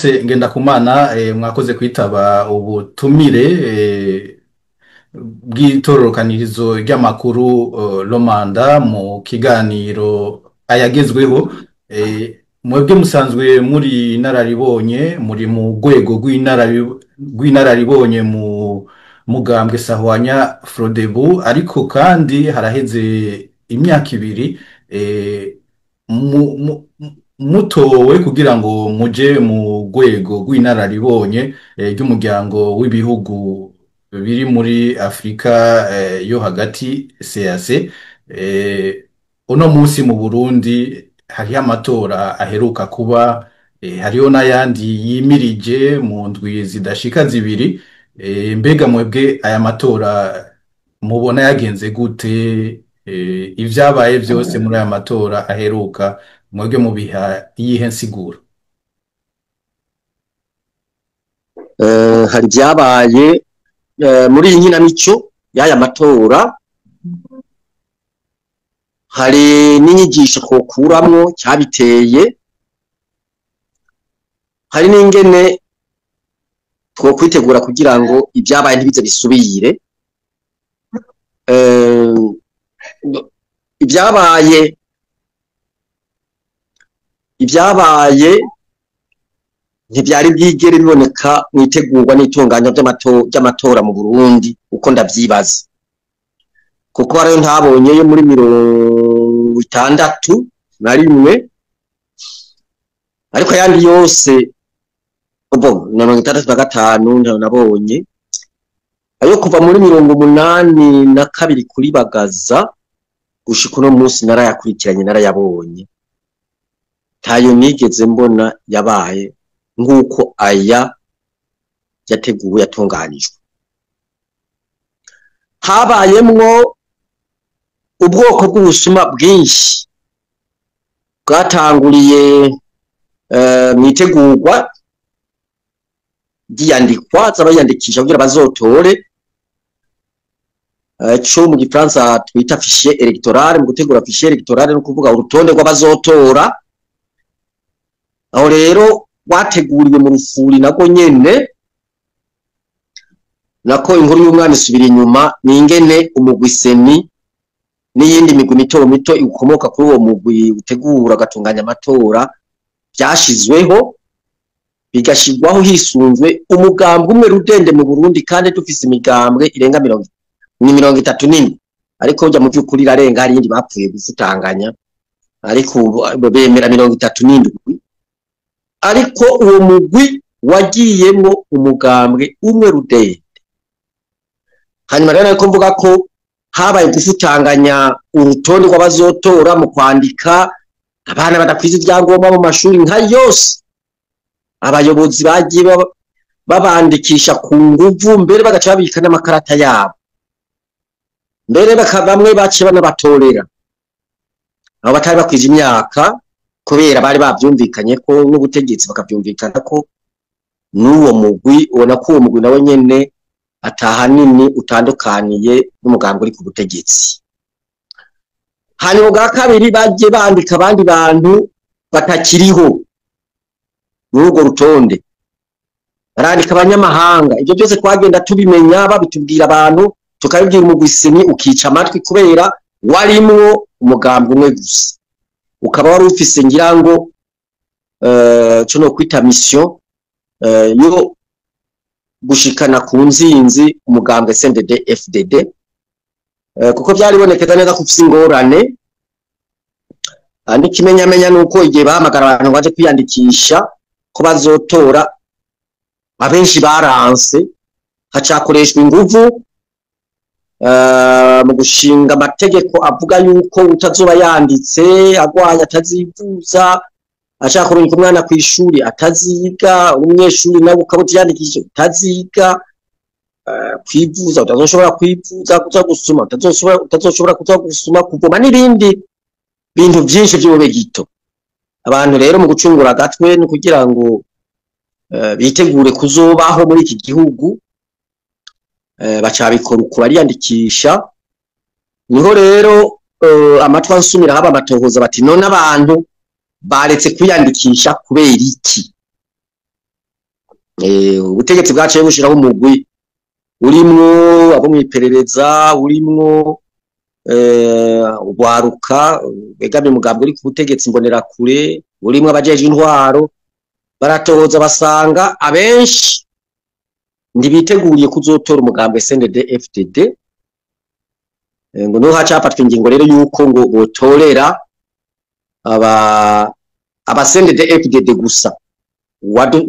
Leonce Ngendakumana mwakoze kwitaba ubutumire bw'itororokanirizo ry'amakuru Romanda mu kiganiro ayagezweho. Mwebwe musanzwe muri nararibonye muri mu rwego rw'inararibonye mu mugambwe Sahwanya Frodebu, ariko kandi haraheze imyaka ibiri mutowe kugira ngo muje mu rwego rw'inararibonye ry'umuryango w'ibihugu biri muri Afrika yo hagati CAC. Uno munsi mu Burundi hariho amatora aheruka kuba, hariho n'ayandi yimirije mu ndwi zidashika zibiri. Mbega mwebwe aya matora mubona yagenze gute? Ivyabaye vyose muri aya matora aheruka mwebwe mubiha iyihe nsiguro? Hari vyabaye muri iyi nkinamico y'aya matora, hari n'inyigisho twokuramwo cyabiteye, hari n'ingene twokwitegura kugira ngo ibyabaye ntibize bisubire. Ibyabaye ntibyari bwigere biboneka mu itegurwa n'itunganya ry'amatora mu Burundi uko ndavyibaza, kuko hariyo ntabonyeyo muri 61, ariko ayandi yose bo 65 nabonye. Ayo kuva muri 82 kuri Bagaza gushika uno munsi narayakurikiranye, narayabonye, ntayo nigeze mbona yabaye nk'uko aya yateguwe yatunganijwe. Habayemwo ubwoko bw'ubusuma bwinshi bwatanguriye mu itegurwa ry'iyandikwa z'abayandikisha kugira bazotore, co mu gifaransa twita fichier électoral. Mu gutegura fichier électoral no kuvuga urutonde rw'abazotora. Aho rero wateguriwe mu rufuri nako nyene, nako inkuru y'umwana isubira inyuma, ni ingene umugwi seni n'iyindi migwi mito mito ikomoka kuri uwo mugwi utegura agatunganya amatora byashizweho, bigashirwaho hisunzwe umugambwe umwe rudende mu Burundi, kandi dufise imigambwe irenga 34, ariko ujya mu by'ukuri irarenga, hari yindi bapfuye gufutanganya, ariko bemera 37. Ariko uwo mugwi wagiyemwo umugambwe umwe rudende. Hanyuma rero nako mvuga ko habaye gufutanganya urutonde rw'abazotora mu kwandika abana badakwiza ibyangombwa mu mashuri nka yose. Abayobozi bagiye babandikisha ku nguvu, mbere bagaca babika n'amakarata yabo, mbere bamwe baciye banabatorera abo batari bakwije imyaka, kubera bari bavyumvikanye ko n'ubutegetsi bakavyumvikana ko n'uwo mugwi, ubona ko uwo mugwi nawe nyene atahanini utandukaniye n'umugambi uri ku butegetsi. Hanyuma bwa kabiri bagiye bandika abandi bantu batakiriho muri urwo rutonde, barandika abanyamahanga. Ibyo byose twagenda tubimenya, babitubwira abantu, tukabibwira umugwi seni ukica amatwi, kubera warimwo umugambi umwe gusa, ukaba wari ufise ngira ngo cyo no kwita mission yo gushikana ku nzinzi umugambwe CNDD FDD, kuko byari bonekeza neza ko ufise ingorane. N'ikimenyamenya nuko igihe bahamagara abantu baje kwiyandikisha ko bazotora, abenshi baranse, hacakoreshwa inguvu mu gushinga amategeko avuga yuko utazoba yanditse agwaye atazivuza, ashaka kurungika umwana ku ishuri ataziga, umunyeshuri nawe ukabuti yandikisha utaziga, kwivuza utazoshobora kwivuza, kuza gusuma utazoshobora kuza gusuma, kuvoma n'ibindi bintu byinshi by'ube gito. Abantu rero mu gucungura agatwe no kugira ngo bitegure kuzobaho muri iki gihugu, bacabikora uko bariyandikisha. Niho rero amatwa nsumira haba amatohoza bati none abantu baretse kwiyandikisha kubera iki? ubutegetsi bwaciye bushiraho umugwi urimwo abo mwiperereza urimwo ubwaruka begamye umugambi uri ku butegetsi mbonera kure urimwo abajeje intwaro baratohoza basanga abenshi ndibiteguriye kuzotora umugambi SNDD FDD ngo no hacafatwa ingingo rero yuko ngo botorera aba SNDD FDD gusa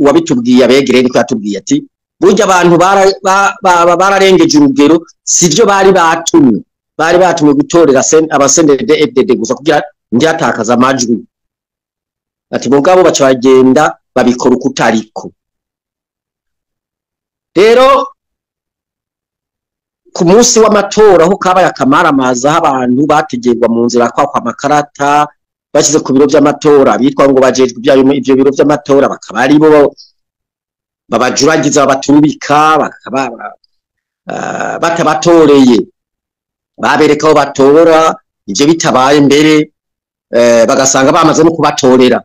wabitubwiye abegereye ko yatubwiye ati burya abantu bararengeje urugero sivyo bari batumwe gutorera aba SNDD FDD gusa kugira ndyatakaza amajwi ati mugabo baca bagenda babikora ukutariko rero ku munsi w'amatora aho kabaye akamaramaza abantu bategerwa mu nzira kwa makarata bashyize ku biro by'amatora bitwa ngo bajejwe ibyo biro by'amatora bakaba ari bo babajuragiza babatubika bakaba batabatoreye babereka aho batora ivyo bitabaye mbere bagasanga bamaze no kubatorera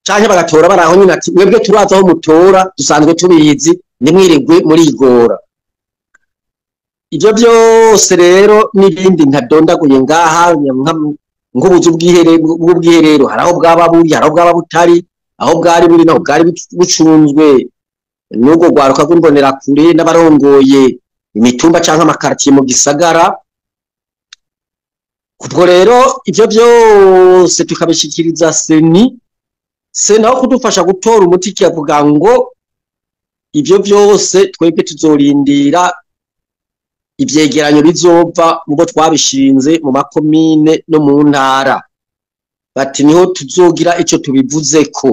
canke bagatora baraho nyine ati mwebwe turaza aho mutora dusanzwe tubizi nimwirirwe muri igora ivyo byose rero n'ibindi nkadondaguye ngaha nk'ubuzu bw'ubwiherero haraho bwaba buri haraho bwaba butari aho bwari buri naho bwari bucunzwe n'ubwo gwaruka rw'imbonera kure n'abarongoye imitumba canke amakartier mu gisagara kubwo rero ivyo byose tukabishikiriza naho kudufasha gutora umuti kiyavuga ngo ivyo byose twebwe tuzorindira ivyegeranyo bizova mubo twabishinze mu makomine no mu ntara bati niho tuzogira ico tubivuzeko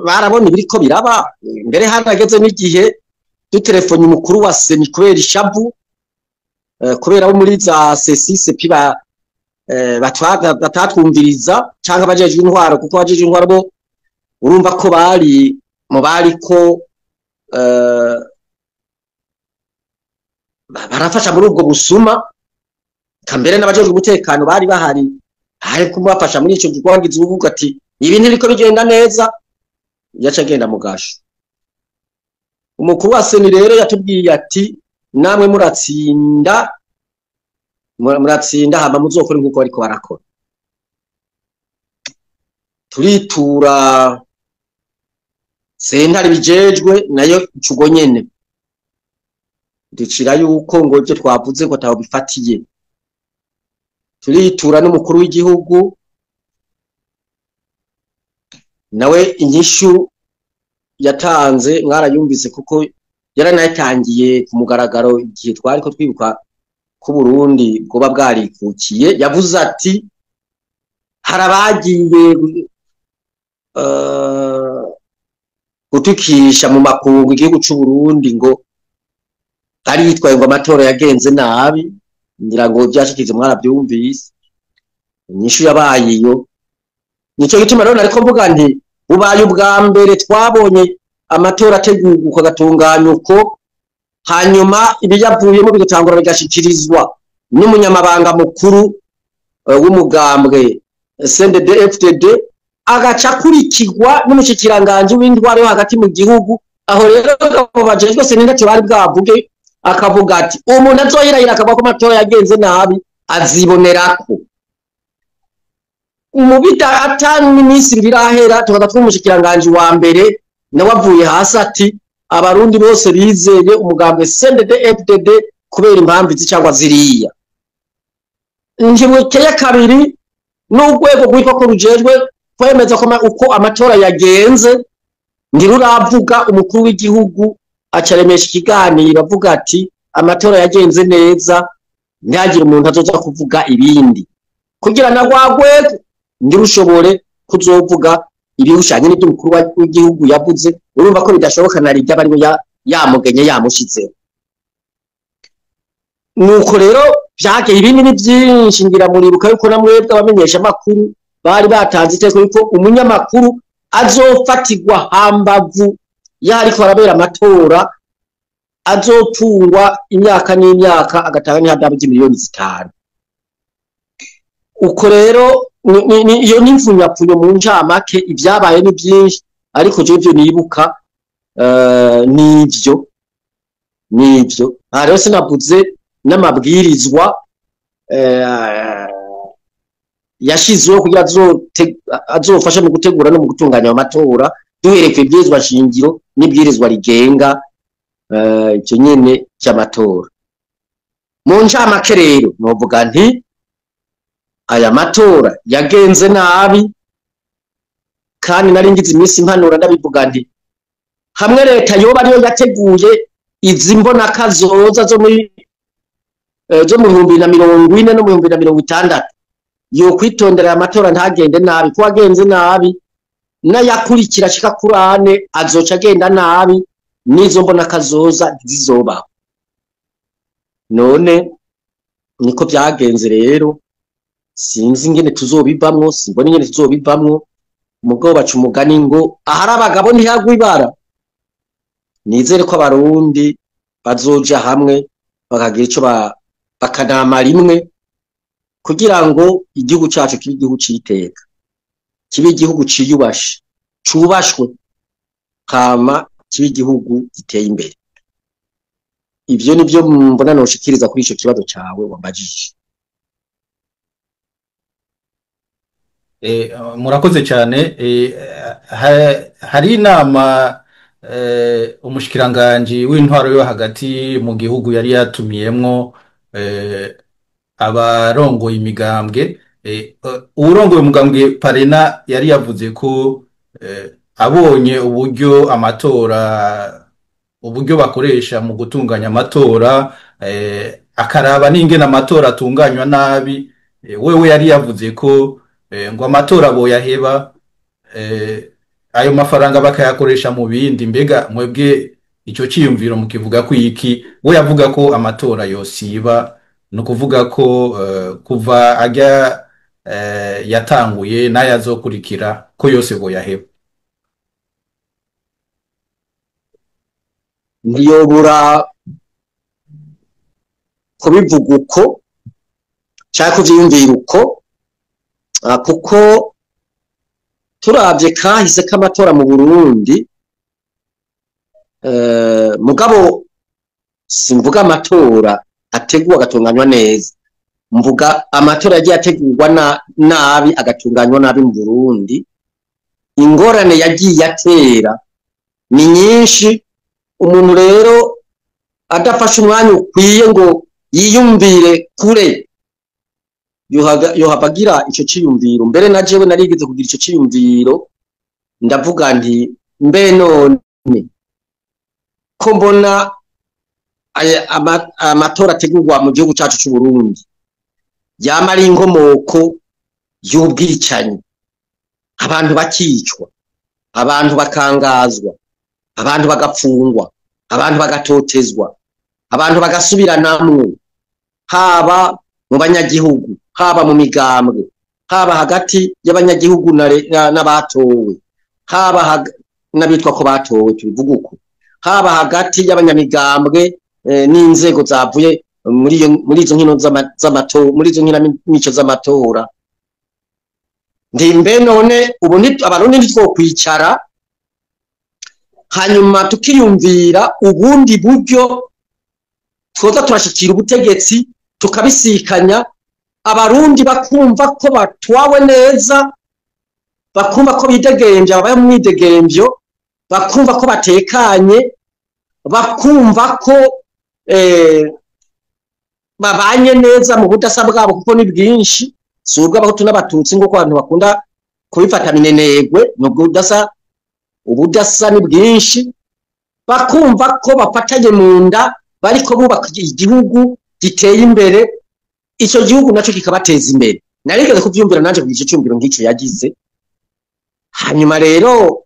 barabona ibiriko biraba mbere harageze n'igihe dutelefone umukuru wa seni kubera ishavu kubera abo muri za C6 piba batatwumviriza canke abajeje intwaro kuko abajeje intwaro bo urumva ko bariko barafasha muri ubwo busuma kambere n'abajeje umutekano bari bahari kumufasha muri ico gikwangiza uvuga ati ibintu biriko bigenda neza yaca agenda mugasho umukuru wa seni rero yatubwiye ati namwe muratsinda hama muzokora nkuko bariko barakora turitura sentare bijejwe nayo icugo nyene dicira yuko ngo ivyo twavuze ngo taho bifatiye turitura n'umukuru w'igihugu nawe inyishu yatanze mwarayumvise kuko yaranayitangiye ku mugaragaro igihe twari ko twibuka ku Burundi bwoba bwarikukiye yavuze ati harabagiye gutukisha mu makungu igihugu c'u Burundi ngo ari yitwaye ngo amatora yagenze nabi ngira ngo byashikize mwarabyumvise inyishu yabaye iyo nico gituma rero nariko mvuga nti ubaye ubwa mbere twabonye amatora ategurwa agatunganywa uko hanyuma ibiyavuyemo bigatangura bigashikirizwa n'umunyamabanga mukuru w'umugambwe SNDD FDD agaca kurikirwa n'umushikiranganje w'indwara yo hagati mu gihugu aho rero bajejwe senete bari bwavuge akavuga ati umuntu azoyirahira akavuga ko amatora yagenze nabi azibonerako umubita atani iminsi birahera tukaza twumushikiranganje wa mbere nawe avuye hasi ati abarundi bose bizeye umugambwe SNDD FDD kubera impamvu zicangwa ziriya njibukeye kabiri n'urwego rwitwa ko rujejwe kwemeza ko uko amatora yagenze ndiruravuga umukuru w'igihugu acaremesha ikiganiro avuga ati amatora yagenze neza ntihagire umuntu azoza kuvuga ibindi kugira na gwagwego ndirushobore kuzovuga ibihushanye n'ibyo umukuru w'igihugu yavuze urumva ko bidashoboka na rijya bari yamugenye yamushize nuko rero byageye ibindi ni byinshi ngira muribuka yuko namwebwe abamenyesha makuru bari batanze iteko yuko umunyamakuru azofatirwa hambavu yariko arabera amatora azopfungwa imyaka n'imyaka agatanga n'ihadabu ry'imiliyoni 5 uko rero iyo n'imfunyapfunyo mu ncamake ibyabaye ni byinshi ariko je byo nibuka nivyo aha rero sinavuze n'amabwirizwa yashizweho kugira azofasha mu gutegura no mu gutunganya amatora duhereye ku ibwirizwa shingiro n'ibwirizwa rigenga icyo nyene cy'amatora mu ncamake rero novuga nti aya matora yagenze nabi kandi nari ngize iminsi impanura ndabivuga nti hamwe leta yoba ariyo yateguye izi mbona kazoza zo mu 2040 no mu 2060 yo kwitondera amatora ntagende nabi ko agenze nabi nayakurikira shika kurane azoca agenda nabi nizo mbona kazoza zizoba none niko byagenze rero sinzi ingene tuzobivamwo simbona ingene tuzobivamwo umugabo baca umugani ngo ahari abagabo ntihagwa ibara nizere ko abarundi bazoja hamwe bakagira ico bakanama rimwe kugira ngo igihugu cyacu kibe igihugu citeka kibe igihugu ciyubashe cubashwe kama kibe igihugu giteye imbere ivyo nivyo mbona noshikiriza kuri ico kibazo cawe wambajije. Murakoze cyane hari inama umushikiranganje w'intwaro yo hagati mu gihugu yari yatumiyemwo abarongoye imigambwe urongoye umugambwe Parena yari yavuze ko abonye uburyo bakoresha mu gutunganya amatora akaraba n'ingene amatora atunganywa nabi wewe yari yavuze ko ngo amatora boyaheba ayo mafaranga bakayakoresha mu bindi mbega mwebwe ico ciyumviro mukivuga ko iki we yavuga ko amatora yosiba no kuvuga ko kuva ajya yatanguye n'ayazokurikira ko yose boyaheba ntiyobura kubivuga uko cyangwa kuvyiyumvira uko kuko turavye kahise k'amatora mu Burundi mugabo simvuga amatora ategurwa agatunganywa neza mvuga amatora yagiye ategurwa nabi agatunganywa nabi mu Burundi ingorane yagiye atera ni nyinshi umuntu rero adafashe umwanya ukwiye ngo yiyumvire kure yohabagira ico ciyumviro mbere na jewe narigeze kugira ico ciyumviro ndavuga nti mbe none ko mbona amatora ategurwa mu gihugu cyacu cy'u Burundi yama ari inkomoko y'ubwicanyi abantu bakicwa abantu bakangazwa abantu bagapfungwa abantu bagatotezwa abantu bagasubiranamwe haba mu banyagihugu haba mu migambwe haba hagati y'abanyagihugu n'abatowe haba n'abitwa ko batowe tubivuga uko haba hagati y'abanyamigambwe n'inzego zavuye muri izo nkino z'amatora muri izo nkino z'amatora ndimbe none ubu abarundi ntitwokwicara hanyuma tukiyumvira ubundi buryo twoza turashikira ubutegetsi tukabisikanya abarundi bakumva ko batwawe neza bakumva ko bidegembye abaye mu midegembyo bakumva ko batekanye bakumva ko babanye neza mu budasa bwabo kuko ni bwinshi subwa abahutu n'abatutsi ngo ko abantu bakunda kubifata minenegwe nubwo ubudasa ni bwinshi bakumva ko bafatanye mu nda bariko bubaka igihugu giteye imbere ico gihugu naco kikabateza imbere narigeze kuvyumvira nanje kugira ico cyumviro nk'ico yagize hanyuma rero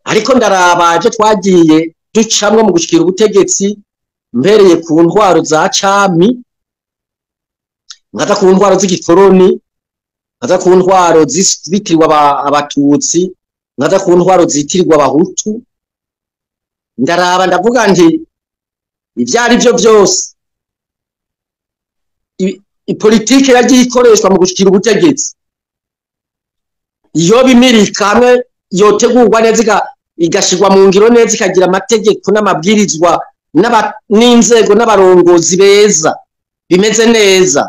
ariko ndarabaje twagiye ducamwe mu gushikira ubutegetsi mbereye ku ntwaro za cami nkaza ku ntwaro z'igikoroni nkaza ku ntwaro zitirirwa abatutsi nkaza ku ntwaro zitirirwa abahutu ndaraba ndavuga nti ivyari byo byose ipolitike yagiye ikoreshwa mu gushikira ubutegetsi iyo bimirika hamwe yotegurwa neza igashirwa mu ngiro neza ikagira amategeko n'amabwirizwa n'inzego n'abarongozi beza bimeze neza,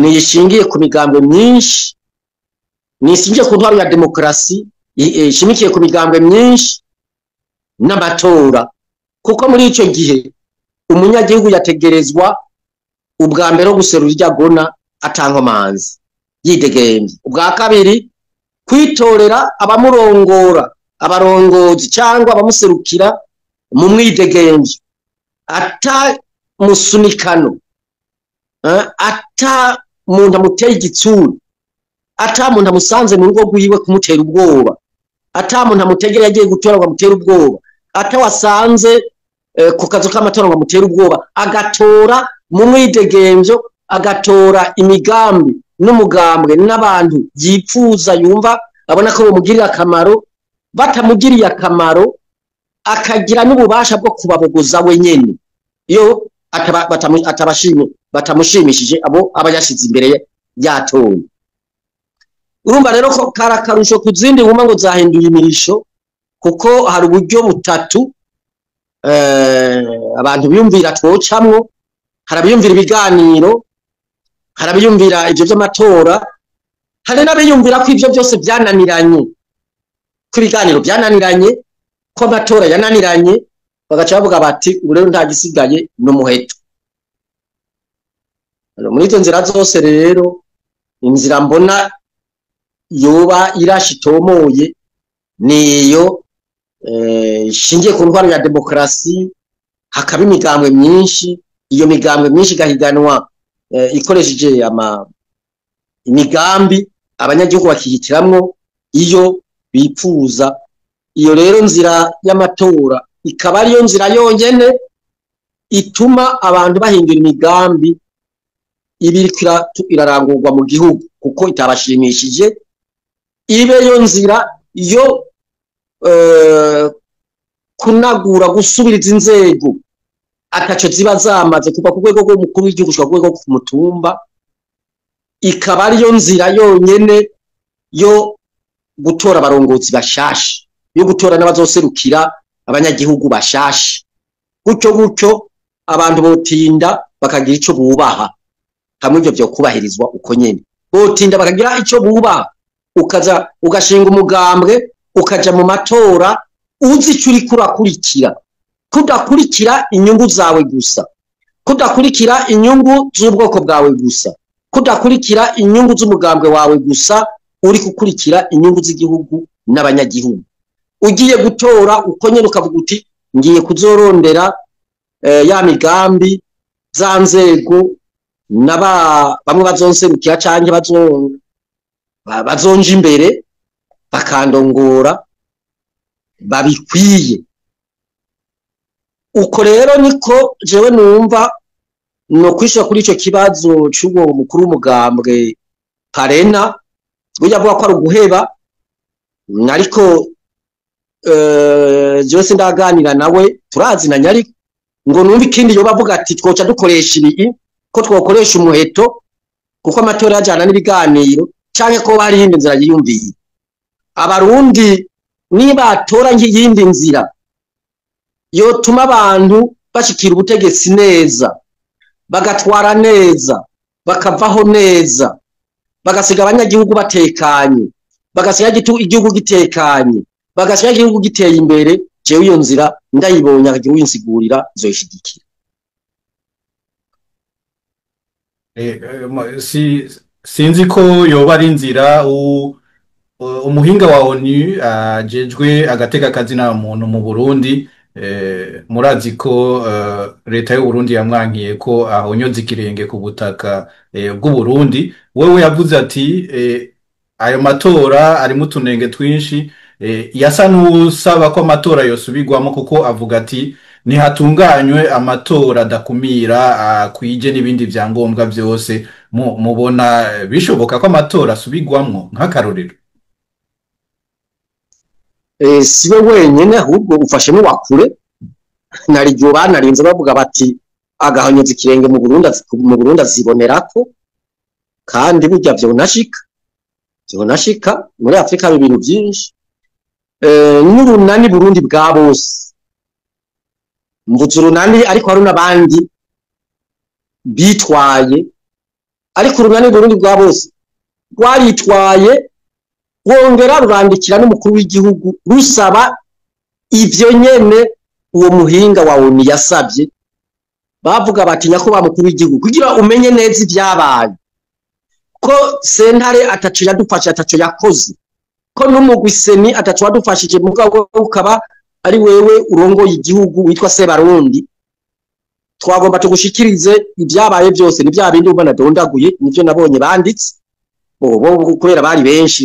nishingiye ku migambwe myinshi, nishingiye ku ntwaro ya demokarasi ishimikiye ku migambwe myinshi n'amatora, kuko muri ico gihe umunyagihugu yategerezwa ubwa mbere guserura iryagona atankomanzi yidegemvye, ubwa kabiri kwitorera abamurongora abarongozi cyangwa abamuserukira mu mwidegemvye ata musunikano, ata muntu amuteye igitsuru, ata muntu amusanze mu rugo rwiwe kumutera ubwoba, ata muntu amutegera yagiye gutora ngo amutera ubwoba, ata wasanze ku kazu k'amatora ngo amutera ubwoba, agatora mu mwidegemvyo, agatora imigambi n'umugambwe n'abantu yipfuza yumva abona ko bamugirira akamaro, batamugiriye akamaro akagira n'ububasha bwo kubabogoza wenyene iyo batamushimishije abo aba yashize imbere yatoye. Urumva rero ko karakarusho ku zindi nguma ngo zahinduye imirisho, kuko hari uburyo butatu abantu biyumvira twocamwo, harabiyumvira ibiganiro, harabiyumvira ivyo vy'amatora, hari n'abiyumvira ko ivyo byose byananiranye, ko ibiganiro byananiranye, ko amatora yananiranye, bagaca bavuga bati ubu rero nta gisigaye n'umuheto. Muri izo nzira zose rero inzira mbona yoba irashitomoye niyo ishingiye ku ntwaro ya demokarasi, hakaba imigambwe myinshi, iyo migambwe myinshi gahiganwa ikoresheje imigambi abanyagihugu bakihitiramwo iyo bipfuza. Iyo rero nzira y'amatora ikaba ariyo nzira yonyene ituma abantu bahindura imigambi ibiriko irarangurwa mu gihugu, kuko itabashimishije, ibe yo nzira yo kunagura gusubiriza inzego ataco ziba zamaze kuva ku rwego rw'umukuru w'igihugu gushika ku rwego ku mutumba, ikaba ariyo nzira yonyene yo gutora abarongozi bashasha, yo gutora n'abazoserukira abanyagihugu bashasha, gutyo abantu botinda bakagira ico bubaha, hamwe ivyo vyo kubahirizwa uko nyene, botinda bakagira ico bubaha, ukaza ugashinga umugambwe ukaja mu matora uzi ico uriko urakurikira, kudakurikira inyungu zawe gusa, kudakurikira inyungu z'ubwoko bwawe gusa, kudakurikira inyungu z'umugambwe wawe gusa, uri gukurikira inyungu z'igihugu n'abanyagihugu. Ugiye gutora uko nyene ukavuga uti ngiye kuzorondera ya migambi za nzego bamwe bazonserukira canke bazonja imbere bakandongora babikwiye. Uko rero niko jewe numva no kwishura kuri ico kibazo c'uwo mukuru w'umugambwe Parena, burya avuga ko ari uguheba, ariko jewe sindaganira nawe turazinanya, ariko ngo numva ikindi yoba avuga ati twoca dukoresha ibi, ko twokoresha umuheto kuko amatora yajana n'ibiganiro, canke ko bari yindi nzira yiyumviye. Abarundi nibatora nk'iyindi nzira yotuma abantu bashikira ubutegetsi neza, bagatwara neza, bakavaho neza, bagasiga abanyagihugu batekanye, bagasiga igihugu gitekanye, bagasiga igihugu giteye imbere, jewe iyo nzira ndayibonye akagira uyinsigurira zoyishigikira. Sinzi ko yoba ari inzira umuhinga wa ONU ajejwe agateka kazina muntu mu Burundi, murazi ko leta y'u Burundi yamwankiye ko ahonyoza ikirenge ku butaka bw'u Burundi. Wewe yavuze ati ayo matora arimo utunenge twinshi, yasa n'usaba ko amatora yosubirwamo, kuko avuga ati nihatunganywe amatora adakumira kwije n'ibindi vyangombwa byose. Mubona bishoboka ko amatora asubirwamwo nk'akarorero? Siwe wenyene ahubwo ufashe n'uwakure, nariryo banarinze bavuga bati agahonyoza ikirenge mu Burundi azibonerako, kandi burya vyo nashika zibonashika muri Afrika hari ibintu byinshi n'urunani Burundi bwa bose mvuze urunani ariko hari n'abandi bitwaye ariko urunani Burundi bwa bose rwaritwaye wongera rurandikira n'umukuru w'igihugu rusaba ivyo nyene uwo muhinga wa ONU yasabye bavuga bati nyakubahwa mukuru w'igihugu kugira umenye neza ibyabaye ko sentare ataco yadufasha ataco yakoze ko n'umugwi seni ataco wadufashije mugabo ukaba ari wewe urongoye igihugu witwa Sebarundi twagomba tugushikirize ibyabaye byose ni bya bindi ubona dondaguye nivyo nabonye banditse bo kubera bari benshi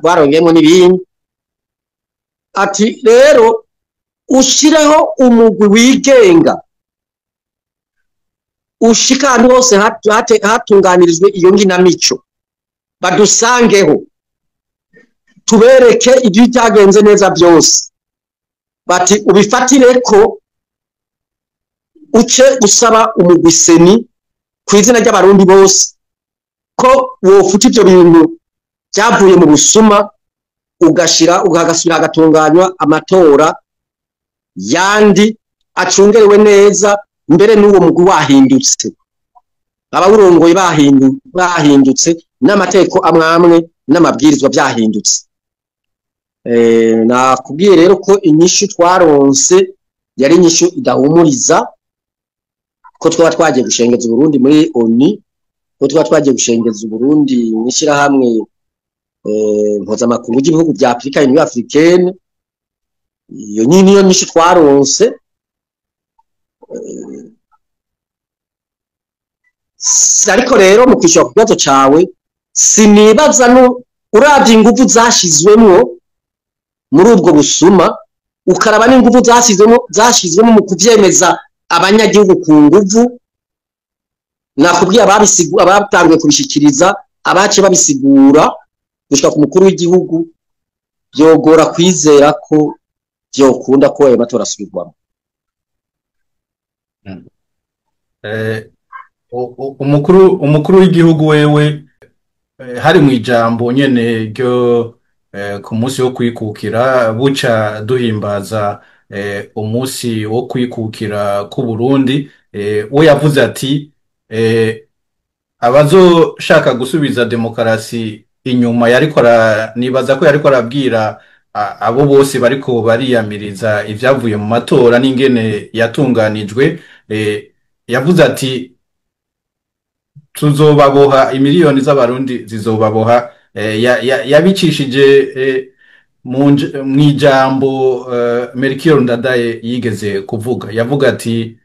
barongeyemo n'ibindi ati rero ushireho umugwi wigenga ushikana hose hatunganirijwe iyo nginamico badusangeho tubereke ibyo byagenze neza byose bati ubifatire ko uce usaba umugwi seni ku izina ry'abarundi bose ko wofuta ivyo bintu byavuye mu busuma ugagasubira agatunganywa amatora yandi acungerewe neza mbere n'uwo mugwi wahindutse abawurongoye bahindutse n'amategeko amwamwe n'amabwirizwa byahindutse nakubwiye rero ko inyishu twaronse yari inyishu idahumuriza ko twaba twagiye gushengeza Burundi muri ONU ko twaba twagiye gushengeza Burundi n'ishirahamwe mpuzamakungu y'ibihugu bya Afrika Union Africaine iyo niyo nyishu twaronse ariko rero mu kwishura ku kibazo cawe sinibaza uravye ingufu zashizwemwo muri ubwo busuma ukaraba n'ingufu zashizwemo mu kuvyemeza abanyagihugu ku nguvu nakubwiye abatangiye kubishikiriza abace babisigura gushika ku mukuru w'igihugu byogora kwizera ko byokunda ko ayo matora asubirwamo umukuru w'igihugu wewe hari mu ijambo nyene ryo ku munsi wo kwikukira buca duhimbaza umunsi wo kwikukira ku Burundi we yavuze ati abazoshaka gusubiza demokarasi inyuma nibaza ko yariko arabwira abo bose bariko bariyamiriza ivyavuye mu matora n'ingene yatunganijwe yavuze ati tuzobaboha imiliyoni z'abarundi zizobaboha yabicishije mw'ijambo Melchior Ndadaye yigeze kuvuga yavuga ati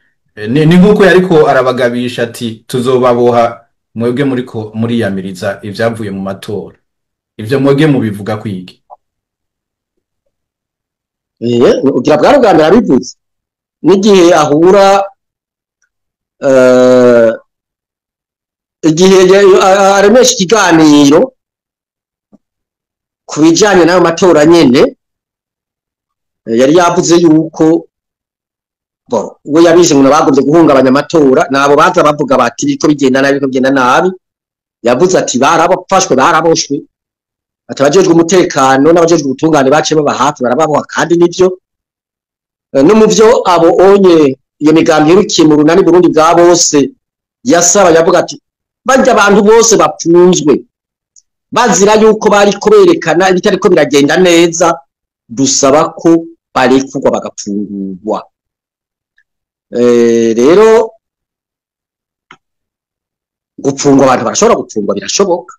ni nkuko yariko arabagabisha ati tuzobaboha mwebwe muriyamiriza ivyavuye mu matora ivyo mwebwe mubivuga kwiki ugira bwaruganda yabivuze n'igihe ahura igihe aremesha ikiganiro ku bijanye n'ayo matora nyene yari yavuze yuko we yabize ngo bagomvye guhungabanya amatora nabo baza bavuga bati biko bigenda nabi yavuze ati barabafashwe baraboshwe atabajejwe umutekano n'abajejwe ubutungane bace baba hafi barababoha kandi nivyo no mu vyo abo onye iyo migambi yerukiye mu runani Burundi bwa bose yasaba yavuga ati bajya abantu bose bapfunzwe bazira yuko bari kuberekana ibitariko biragenda neza dusaba ko barekurwa bagapfungurwa rero gupfungwa abantu barashobora gupfungwa birashoboka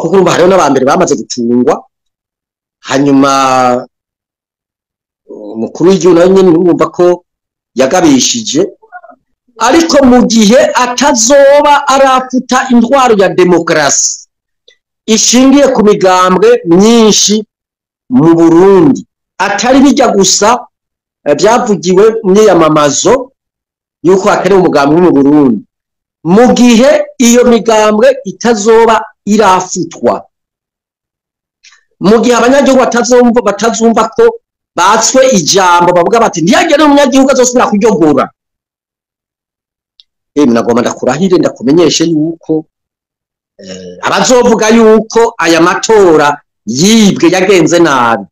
kuko urumva hariho n'abambere bamaze gupfungwa hanyuma umukuru w'igihugu nawe nyene urumva ko yagabishije ariko mu gihe atazoba arafuta indwaro ya demokarasi ishingiye ku migambwe myinshi mu Burundi atari bijya gusa byavugiwe myiyamamazo yuko hatari umugambwe mu Burundi mu gihe iyo migambwe itazoba irafutwa mu gihe abanyagihugu batazumva ko batswe ijambo bavuga bati ntiyagere umunyagihugu azosubira kuryogora nagomba ndakurahire ndakumenyeshe yuko abazovuga yuko aya matora yibwe yagenze nabi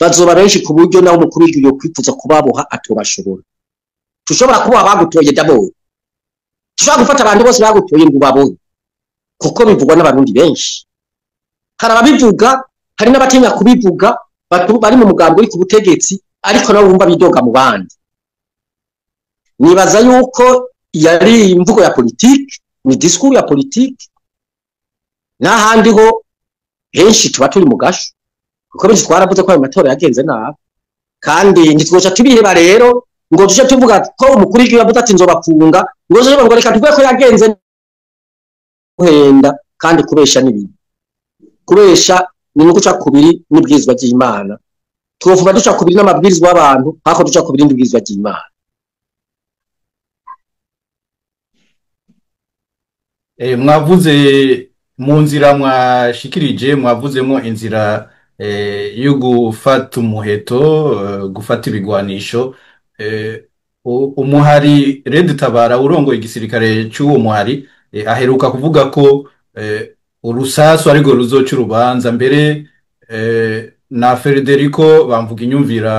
bazoba benshi ku buryo nawe umukuru w'igihugu kwifuza kubaboha atobashobora. Tushobora kuboha bagutoye dabo, tushobora gufata abantu bose bagutoye ngo babohe, kuko bivugwa n'abarundi benshi. Hari ababivuga, hari n'abatinya kubivuga, bari mu mugambo uri ku butegetsi ariko nabo bumva bidoga mu bandi. Nibaza yuko yari imvugo ya politiki, ni discours ya politiki, n'ahandi ho henshi tuba turi mu gasho, kuko benshi twaravuze ko ayo matora yagenze nabi, kandi ntitwoca tubiheba rero ngo tuje tuvuga ko umukuru w'igihugu yavuze ati nzobapfunga, ngo je ngo reka tuvuge ko yagenze guhenda, kandi kubesha n'ibintu. Kubesha ni guca kubiri n'ibwirizwa ry'Imana. Twovuga duca kubiri n'amabwirizwa y'abantu, hako duca kubiri n'ibwirizwa ry'Imana. Mwavuze mu nzira mwashikirije, mwavuzemo inzira yo gufata umuheto, gufata ibigwanisho. Umuhari Red Tabara urongoye igisirikare cy'uwo muhari aheruka kuvuga ko urusasu ariko ruzoca urubanza. Mbere na Federico bamvuga inyumvira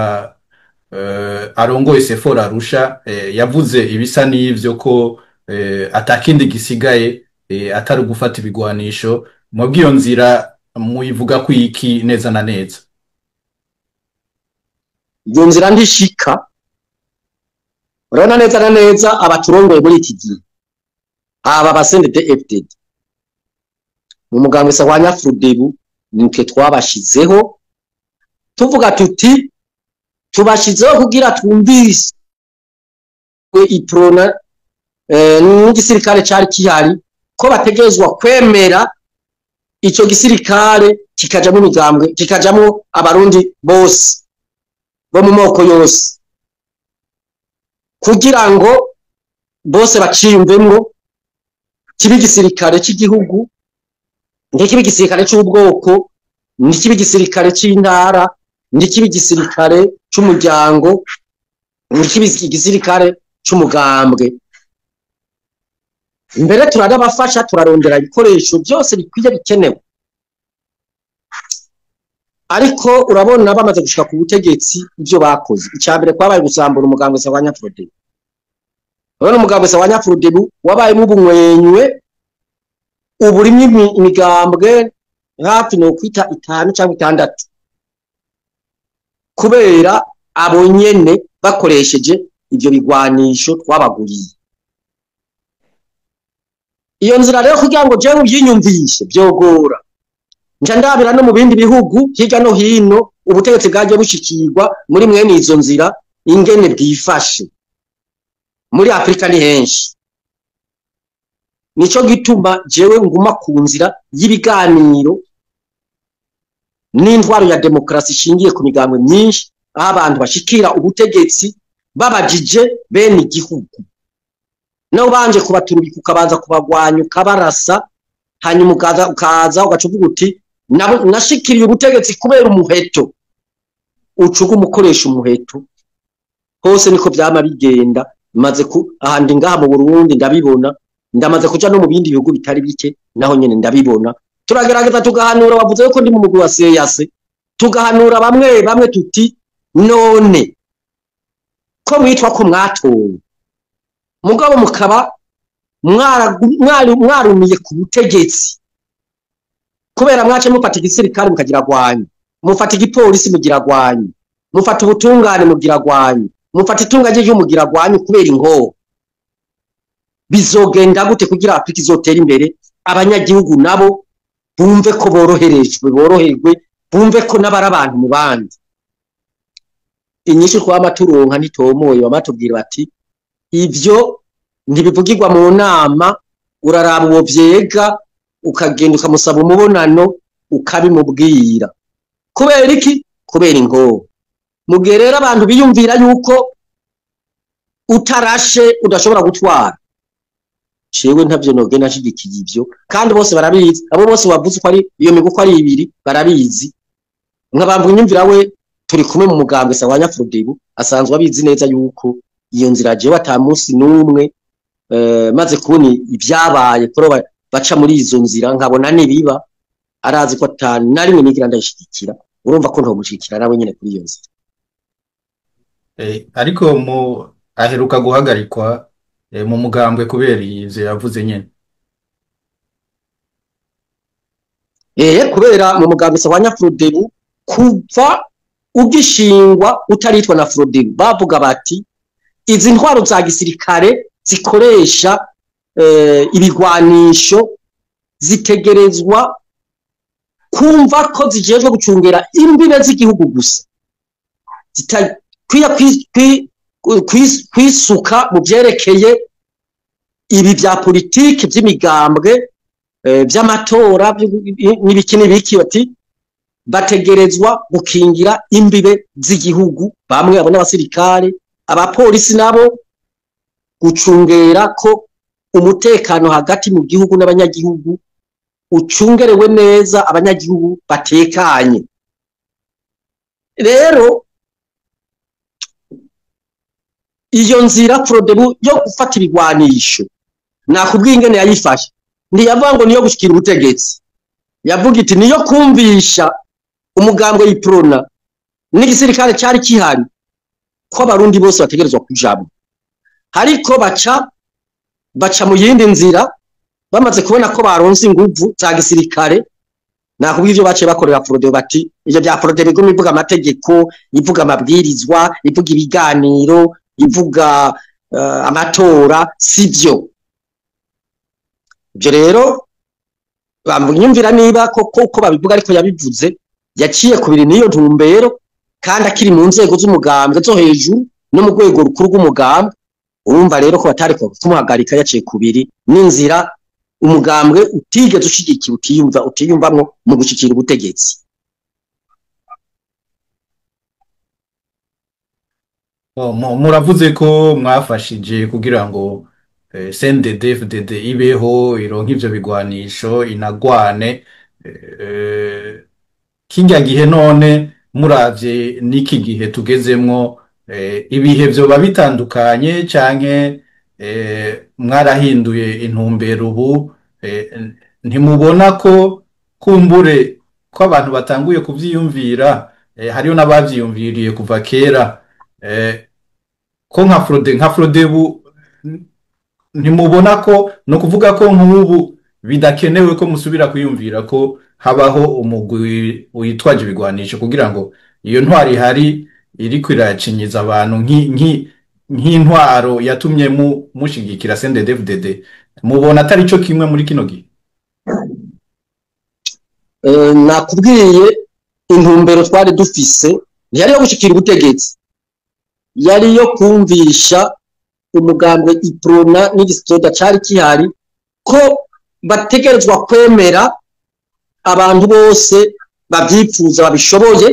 arongoye Sephora Arusha yavuze ibisa n'ivyo ko atakindi gisigaye atari gufata ibigwanisho. Mwabwiyo nzira muyivuga ko iki neza na neza? Iyo nzira ndishika, urabona neza na neza abaturongoye muri iki gihe, aba basendete FDD mu mugambwe wa Nyafurudebu nitwe twabashizeho, tuvuga tuti tubashizeho kugira twumvise iprona n'igisirikare cari kihari ko bategezwa kwemera ico gisirikare kikajamo imigambwe, kikajamo abarundi bose bo mu moko yose, kugira ngo bose baciyumvemwo kibe igisirikare cy'igihugu, ntikibe igisirikare cy'ubwoko, ntikibe igisirikare c'intara, ntikibe igisirikare c'umuryango, ntikibe igisirikare c'umugambwe. Mbere turanabafasha, turarondera ibikoresho byose bikwiye bikenewe, ariko urabona bamaze gushika ku butegetsi ivyo bakoze. Icambere kwabaye gusambura umugambwe wa Nyafurudebu. Urabona umugambwe wa Nyafurudebu wabaye mu bumwenywe, uburimye imigambwe hafi no kwita 5 cyangwa 6, kubera abo nyene bakoresheje ivyo bigwanisho twabaguriye. Iyo nzira rero kugira ngo jewe uyinyumvishe byogora, nja ndabira no mu bindi bihugu hirya no hino ubutegetsi bwaje bushikirwa muri mwene izo nzira ingene bwifashe. Muri Afrika ni henshi, nico gituma jewe nguma ku nzira y'ibiganiro n'intwaro ya demokrasi ishingiye ku migambwe myinshi, aho abantu bashikira ubutegetsi babajije bene igihugu, naho banje kubaturubika ukabanza kubagwanya ukabarasa, hanyuma ukaza ugacuvuga uti nashikiriye ubutegetsi kubera umuheto, ucuga umukoresha umuheto. Hose niko byama bigenda. Maze ku ahandi ngaha mu Burundi ndabibona, ndamaze kuja no mu bindi bihugu bitari bike naho nyene ndabibona. Turagerageza tugahanura, wavuze yuko ndi mu mugwi wa seyase, tugahanura bamwe tuti none ko mwitwa ko mwatowe mugabo mukaba mwarumiye ku butegetsi, kubera mwace mufata igisirikare mukagira gwanyu, mufata igipolisi mugira gwanyu, mufata ubutungane mugira gwanyu, mufata itunga rye mugira gwanyu kubera ingo. Bizogenda gute kugira Afrika izotera imbere? Abanyagihugu nabo bumve ko boroherwe, bumve ko nabari abantu mu bandi. Inyishu kwa maturonka nitomoye, bamatubwira bati ivyo ntibivugirwa mu nama, uraraba uwo vyega ukagenda ukamusaba umubonano ukabimubwira. Kubera iki? Kubera ingo. Mugerera abantu biyumvira yuko utarashe udashobora gutwara. Cewe ntavyo nogena shigikiye ivyo, kandi bose barabizi. Abo bose bavuze ko ari iyo miguko ari ibiri barabizi. Nkabamvu nyumvira we turi kumwe mu mugambwe wa Nyafurudebu asanzwe abizi neza yuko iyo nzira jewe ata munsi numwe maze kubona ibyabaye kuri baca muri izo nzira nkabona nibiba arazi ko atanu na rimwe nigira ndashigikira urumva ko ntomushikira nawe nyene kuri iyo nzira. ariko aheruka guhagarikwa mu mugambwe kubera ivyo yavuze nyene. Kubera mu mugambwe Sawanya Frodebu kuva ugishingwa utaritwa na Frodebu bavuga bati izi ntwaro za gisirikare zikoresha ibigwanisho zitegerezwa kumva ko zijejwe gucungera imbibe z'igihugu gusa zitakwiye kwisuka mu byerekeye ibi bya politiki by'imigambwe by'amatora n'ibiki n'ibiki bati bategerezwa gukingira imbibe z'igihugu bamwe abo n'abasirikare abapolisi nabo gucungera ko umutekano hagati mu gihugu n'abanyagihugu ucungerewe neza abanyagihugu batekanye. Rero iyo nzira Frodebu yo gufata ibigwanisho nakubwiye ingene yayifashe ntiyavuga ngo niyo gushikira ubutegetsi, yavuga iti niyo kumvisha umugambwe y'iprona n'igisirikare cyari kihari ko abarundi bose bategerezwa kujamo, ariko baca mu yindi nzira bamaze kubona ko baronse inguvu za gisirikare. Nakubwiye ivyo bace bakorera Frodebu bati ivyo bya Frodebu biguma ivuga amategeko, ivuga amabwirizwa, ivuga ibiganiro, ivuga amatora, sivyo. Ibyo rero bamwumvira niba ko babivuga ariko yabivuze yaciye kubiri niyo ntumbero kandi akiri mu nzego z'umugambwe zo hejuru no mu rwego rukuru rw'umugambwe. Urumva rero ko batari ko kumuhagarika yaciye kubiri n'inzira umugambwe utigeze ushigikira utiyumvamwo mu gushikira ubutegetsi. Muravuze ko mwafashije kugira ngo CNDD-FDD ibeho ironka ivyo bigwanisho inagwane. Kinga gihe none muravye niki gihe tugezemwo, ibihe vyoba bitandukanye canke mwarahinduye intumbero ubu? Ntimubona ko kumbure ko abantu batanguye kuvyiyumvira, hariho n'abavyiyumviriye kuva kera, ko nka Frodebu ntimubona ko no kuvuga ko nk'ubu bidakenewe ko musubira kwiyumvira ko habaho umugwi witwaje ibigwanisho kugira ngo iyo ntwari hari iriko iracinyiza abantu nk'intwaro yatumye mushigikira CNDD-FDD? Mubona atari cyo kimwe muri kino gihe? Nakubwiye intumbero twari dufise ntiyari yo gushikira ubutegetsi, yari yo kumvisha umugambwe iprona n'igisoda cari kihari ko bategerezwa kwemera abantu bose bavyipfuza babishoboye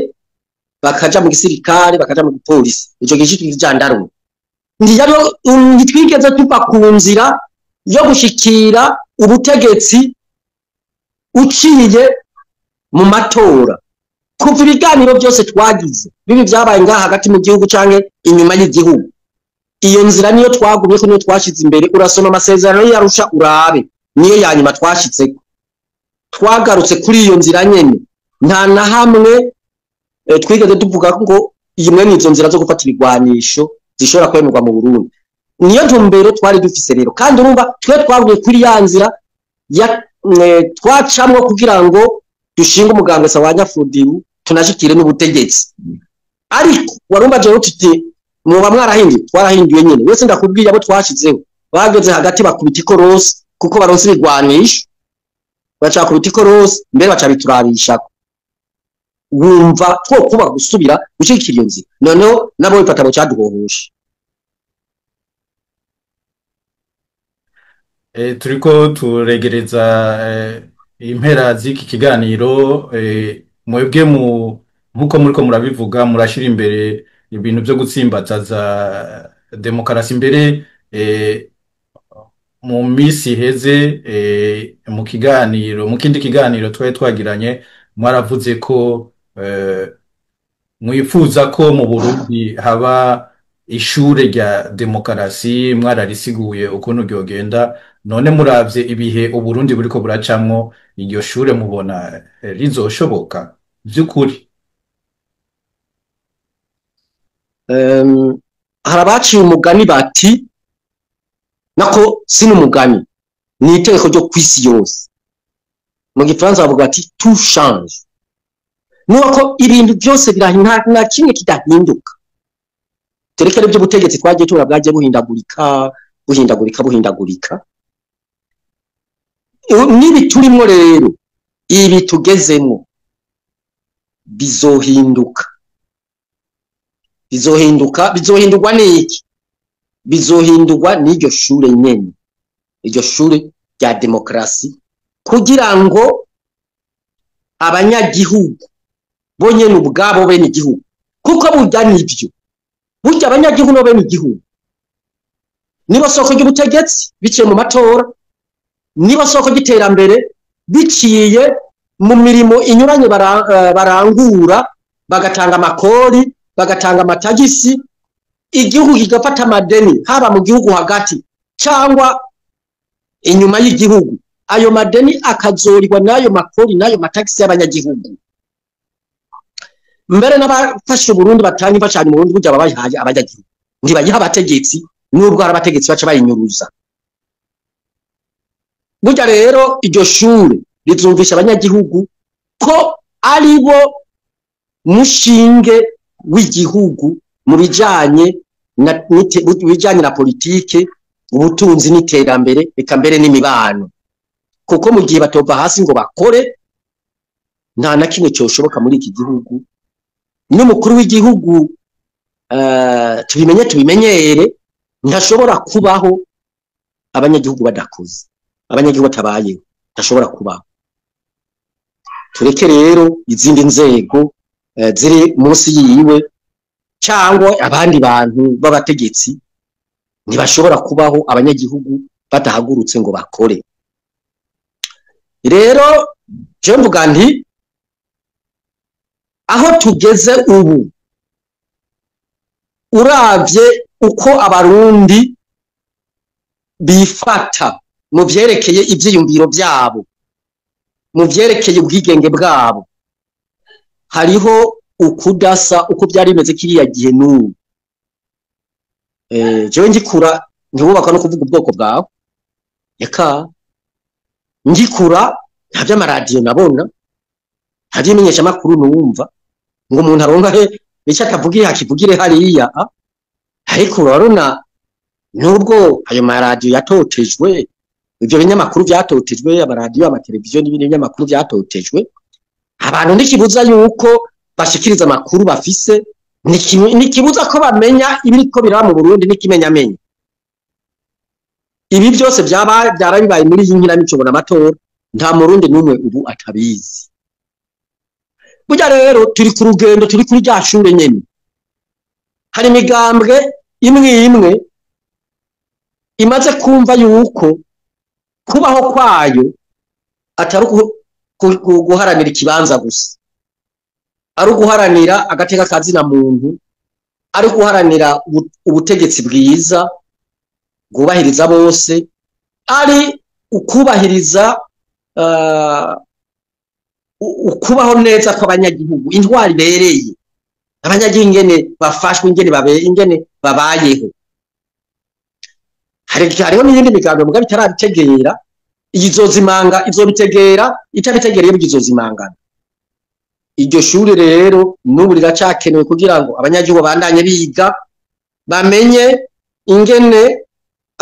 bakaja mu gisirikare bakaja mu gipolisi, ico gishiki kijandarume ntitwigeze tuva ku nzira yo gushikira ubutegetsi uciye mu matora. Kuva ibiganiro byose twagize bibi vyabaye ngaha hagati mu gihugu canke inyuma y'igihugu, iyo nzira niyo twagumye ko niyo twashize imbere. Urasoma amasezerano y'Arusha urabe niyo yanyuma twashitseko, twagarutse kuri iyo nzira nyene. Nta na hamwe twigeze tuvuga ngo imwe n'izo nzira zo gufata ibigwanisho zishobora kwemerwa mu Burundi. Niyo ntumbero twari dufise rero, kandi urumva twe twavuye kuri ya nzira twacamwo kugira ngo dushinga umugambwe Sawanya Frodebu tunashikire n'ubutegetsi. Ariko warumva je uti muba mwarahinduye, twarahinduye nyene. Wese ndakubwiye abo twashizeho bageze hagati bakubita ikorosi kuko baronse ibigwanisho, baca kubita ikorosi mbere baca biturabisha. Wumva two kuba gusubira gushikira iyo nzira, noneho nabo bifata mu cyaduhohosha. Turiko turegereza impera z'iki kiganiro. Mwebwe nkuko muriko murabivuga murashira imbere ibintu byo gutsimbataza demokarasi imbere. Mu misi iheze mu kindi kiganiro twari twagiranye mwaravuze ko mwifuza ko mu Burundi haba ishure rya demokarasi mwararisiguye ukuntu ryogenda, none muravye ibihe Uburundi buriko buracamwo, iryo shure mubona rizoshoboka vy'ukuri? hari abaciye umugani bati, nako si n'umugani, ni itegeko ryo kw'isi yose. Mu gifaransa bavuga bati tout change. Nuko ibintu byose birahinduka, na kimwe kidahinduka. Terekere by'ubutegetsi twagiye tubona bwagiye buhindagurika. Nibi turimo rero, ibi tugezemo bizohinduka. Bizohindurwa n'iki? Bizohindurwa n'iryo shure nyene, iryo shure rya demokarasi, kugira ngo abanyagihugu bonyene ubwabo bene igihugu, kuko burya nivyo, burya abanyagihugu no bene igihugu nibo soko ry'ubutegetsi biciye mu matora, nibo soko ry'iterambere biciye mu mirimo inyuranye barangura, bagatanga amakori, bagatanga amatagisi, igihugu kigafata amadeni haba mu gihugu hagati cyangwa inyuma y'igihugu. Ayo madeni akazorirwa n'ayo makori n'ayo matagisi y'abanyagihugu. Mbere n'abafashe Burundi batanga imfashanyo mu Burundi burya babahaye abanyagihugu, ntibayiha abategetsi, nubwo hari abategetsi baca bayinyuruza. Burya rero iryo shure rizumvisha abanyagihugu ko ari bo mushinge w'igihugu mu bijanye na politike, ubutunzi n'iterambere, eka mbere n'imibano. Kuko mu gihe batova hasi ngo bakore, nta na kimwe cyoshoboka muri iki gihugu. N'umukuru w'igihugu tubimenyere, ntashobora kubaho abanyagihugu badakoze, abanyagihugu batabayeho, ntashobora kubaho. Tureke rero izindi nzego ziri munsi yiwe cyangwa abandi bantu b'abategetsi, ntibashobora kubaho abanyagihugu badahagurutse ngo bakore. Rero je mvuga nti, aho tugeze ubu, uravye uko abarundi bifata mu vyerekeye ivyiyumviro vyabo, mu vyerekeye ubwigenge bwabo, hariho ukudasa uko byari bimeze kiriya gihe n'ubu. Jewe ngikura ntibubaka no kuvuga ubwoko bwawe, eka ngikura nta vy'amaradiyo nabona, nta vy'imenyesha makuru numva, ngo umuntu aronka icyo atavugire hakivugire hariya. Ariko urabona nubwo ayo maradiyo yatotejwe, ibyo binyamakuru byatotejwe, amaradiyo, amateleviziyo n'ibindi binyamakuru byatotejwe, abantu ntikibuza yuko bashikiriza amakuru bafise, ntikibuza ko bamenya ibiriko biraba mu Burundi n'ikimenyamenya. Ibi byose byarabibaye muri iyi nkinamico amatora, nta Murundi n'umwe ubu atabizi. Burya rero turi ku rugendo, turi kuri rya shure nyene. Hari imigambwe imwe imaze kumva yuko kubaho kwayo atari guharanira ikibanza gusa, ari uguharanira agateka kazina muntu, ari guharanira ubutegetsi bwiza bwubahiriza bose, ari ukubahiriza ukubaho neza kw'abanyagihugu, intwari ibereye abanyagihugu ingene bafashwe, ingene babayeho. Hariho n'iyindi migambi mugabo itarabitegera, izozimanga, izobitegera, itabitegereye bizozimangana. Iryo shure rero n'ubu riracakenewe kugira ngo abanyagihugu bandanye biga, bamenye ingene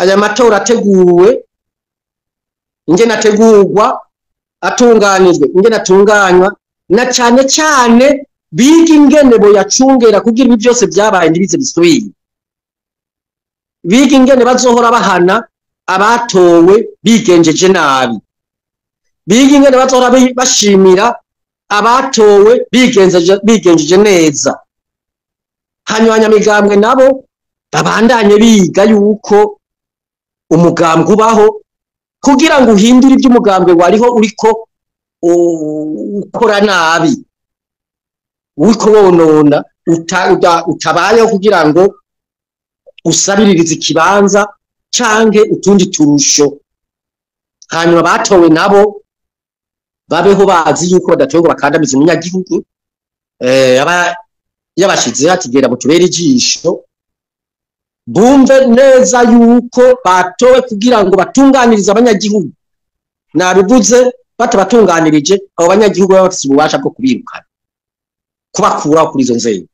aya matora ateguwe, ingene ategurwa, atunganijwe, ingene atunganywa, na cane cane biga ingene boyacungera kugira ibi byose byabaye ntibize bisubire. Biga ingene bazohora bahana abatowe bigenjeje nabi, biga ingene bazohora bashimira abatowe bigenjeje neza. Hanyuma abanyamigambwe nabo babandanye biga yuko umugambwe ubaho, kugira ngo uhindure iby'umugambwe wariho uriko ukora nabi, uriko wonona utabayeho, kugira ngo usabiririza ikibanza canke utundi turusho, hanyuma batowe nabo babeho bazi yuko badatowe ngo bakandamiza umunyagihugu. Aba yabashize hatigera mutubera ijisho, bumve neza yuko batowe kugira ngo batunganirize abanyagihugu. Nabivuze batabatunganirije abo banyagihugu baba bafite ububasha bwo kubirukana, kubakuraho kuri izo nzego.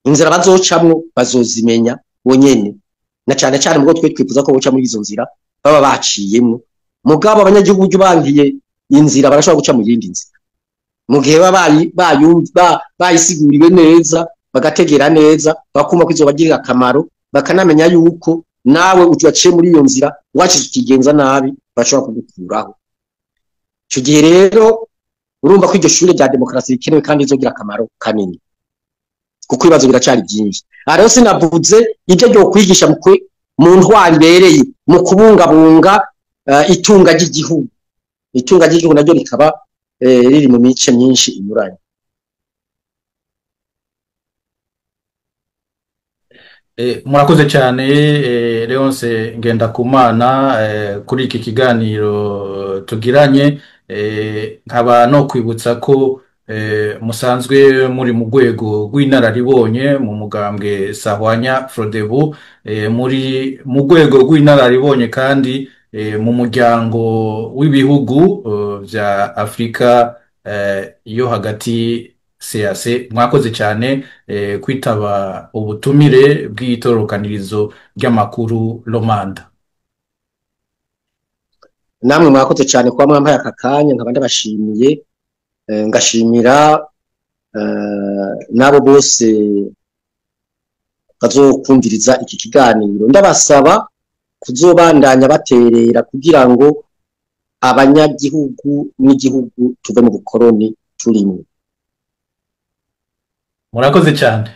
Inzira bazocamwo bazozimenya bonyene, na cane cane mugo twe twifuza ko boca muri izo nzira baba baciyemwo. Mugabo abanyagihugu ujye bangiye inzira barashobora guca mu yindi nzira, mu gihe bayisiguriwe neza, bagategera neza, bakuma ko izobagirira akamaro, bakanamenya yuko nawe uciye muri iyo nzira wacize ukigenza nabi bashobora kugukuraho. Ico gihe rero urumva ko iryo shure rya demokarasi rikenewe kandi rizogira akamaro kanini, kuko ibibazo biracari byinshi. Rero sinavuze ibyo ryo kwigisha mu ntwari bereye mu kubungabunga itunga ry'igihugu. Itunga ry'igihugu naryo rikaba riri mu mice myinshi inyuranye. Murakoze cyane Leonce Ngendakumana kuri iki kiganiro tugiranye. Nkaba no kwibutsa ko musanzwe muri mu rwego rw'inararibonye mu mugambwe Sahwanya Frodebu, muri mu rwego rw'inararibonye kandi mu muryango w'ibihugu vya Afrika yo hagati CAC. Mwakoze cyane kwitaba ubutumire bw'itorokanirizo ry'amakuru Lomanda. Namwe mwakoze cyane kwa mwampaye aka kanya, nkaba ndabashimiye, ngashimira nabo bose bazokumviriza iki kiganiro. Ndabasaba kuzobandanya baterera kugira ngo abanyagihugu n'igihugu tuve mu bukoroni turimo. Murakoze cyane.